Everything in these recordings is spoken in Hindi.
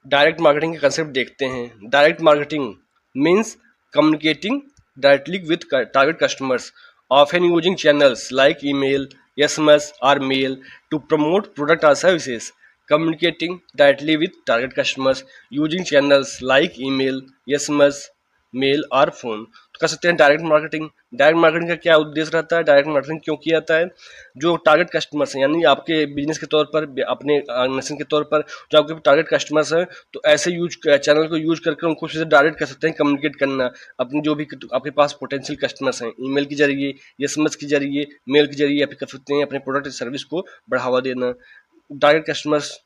डायरेक्ट मार्केटिंग के कंसेप्ट देखते हैं। Direct marketing means communicating directly with target customers, often using channels like email, SMS, or mail to promote product or services. Communicating directly with target customers using channels like email, SMS, mail और फोन। तो कर सकते हैं डायरेक्ट मार्केटिंग। डायरेक्ट मार्केटिंग का क्या उद्देश्य रहता है, डायरेक्ट मार्केटिंग क्यों किया जाता है? जो टारगेट कस्टमर्स हैं, यानी आपके बिजनेस के तौर पर, अपने ऑर्गेनाइजेशन के तौर पर जो आपके टारगेट कस्टमर्स हैं, तो ऐसे चैनल को यूज करके उनको सीधे डायरेक्ट कर सकते हैं कम्युनिकेट करना। अपनी जो भी आपके पास पोटेंशियल कस्टमर्स हैं, ईमेल के जरिए, एसएमएस के जरिए, मेल के जरिए आप कर सकते हैं अपने प्रोडक्ट सर्विस को बढ़ावा देना। डायरेक्ट कस्टमर्स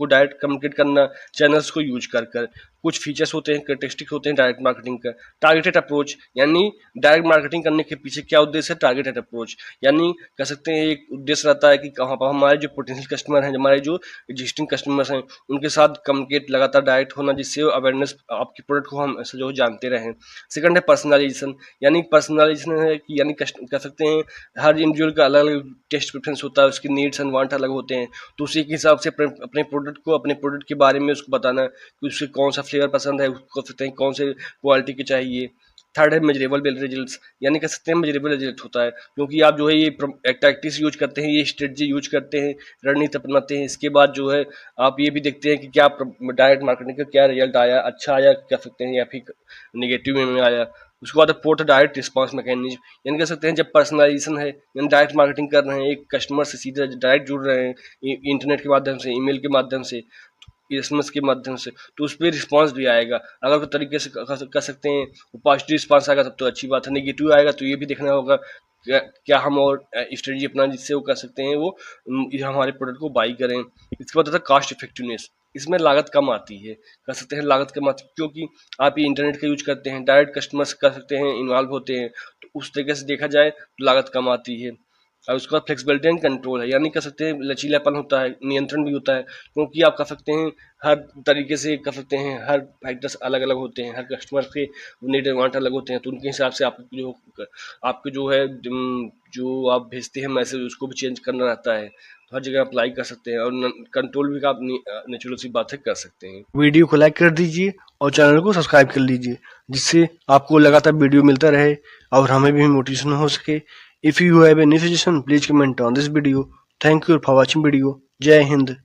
को डायरेक्ट कम्युनिकेट करना चैनल्स को यूज कर कर। कुछ फीचर्स होते हैं, कैरेक्टरिस्टिक होते हैं डायरेक्ट मार्केटिंग का। टारगेटेड अप्रोच, यानी डायरेक्ट मार्केटिंग करने के पीछे क्या उद्देश्य है? टारगेटेड अप्रोच, यानी कह सकते हैं एक उद्देश्य रहता है कि कहाँ पर हमारे जो पोटेंशियल कस्टमर हैं, हमारे जो एग्जिस्टिंग कस्टमर्स हैं, उनके साथ कम्युनिकेट लगातार डायरेक्ट होना, जिससे अवेयरनेस आपके प्रोडक्ट को हम ऐसे जो जानते रहें। सेकंड है पर्सनलाइजेशन, यानी पर्सनलाइजेशन है कि यानी कह सकते हैं हर इंडिविजुअल का अलग अलग टेस्ट प्रेफरेंस होता है, उसकी नीड्स एंड वांट अलग होते हैं, तो उसी के हिसाब से अपने प्रोडक्ट के बारे में उसको बताना कि उससे कौन सा फ्लेवर पसंद है, उसको सकते हैं कौन से क्वालिटी के चाहिए। थर्ड है मेजरेबल रिजल्ट्स, यानी कह सकते हैं मेजरेबल रिजल्ट होता है क्योंकि आप जो है ये टैक्टिक्स यूज करते हैं, ये स्ट्रेटजी यूज करते हैं, रणनीति अपनाते हैं। इसके बाद जो है आप ये भी देखते हैं कि क्या डायरेक्ट मार्केटिंग का क्या रिजल्ट आया, अच्छा आया कह सकते हैं या फिर निगेटिव में आया। उसके बाद फोर्थ डायरेक्ट रिस्पांस मैकेनिज्म, यानी कह सकते हैं जब पर्सनलाइजेशन है, यानी डायरेक्ट मार्केटिंग कर रहे हैं, एक कस्टमर से सीधे डायरेक्ट जुड़ रहे हैं इंटरनेट के माध्यम से, ईमेल के माध्यम से, एसएमएस के माध्यम से, तो उस पर रिस्पांस भी आएगा। अगर कोई तरीके से कर सकते हैं पॉजिटिव रिस्पांस आएगा तब तो अच्छी बात है, नेगेटिव आएगा तो ये भी देखना होगा क्या हम और स्ट्रेटजी अपना जिससे वो कर सकते हैं वो हमारे प्रोडक्ट को बाई करें। इसके बाद आता है कॉस्ट इफेक्टिवनेस, इसमें लागत कम आती है, कर सकते हैं लागत कम आती है क्योंकि आप ये इंटरनेट का यूज करते हैं, डायरेक्ट कस्टमर्स कर सकते हैं इन्वॉल्व होते हैं, तो उस तरीके से देखा जाए तो लागत कम आती है। और उसके बाद फ्लेक्सिबिलिटी एंड कंट्रोल है, यानी कह सकते हैं लचीलापन होता है, नियंत्रण भी होता है क्योंकि आप कह सकते हैं हर तरीके से कर सकते हैं, हर फैक्टर्स अलग अलग होते हैं, हर कस्टमर के नीड वांट अलग होते हैं, तो उनके हिसाब से आपके जो है जो आप भेजते हैं मैसेज उसको भी चेंज करना रहता है, तो हर जगह अप्लाई कर सकते हैं और कंट्रोल भी आप नेचुरल सी बातें कर सकते हैं। वीडियो को लाइक कर दीजिए और चैनल को सब्सक्राइब कर लीजिए जिससे आपको लगातार वीडियो मिलता रहे और हमें भी मोटिवेशन हो सके। If you have any suggestion, please comment on this video. Thank you for watching video. Jai Hind.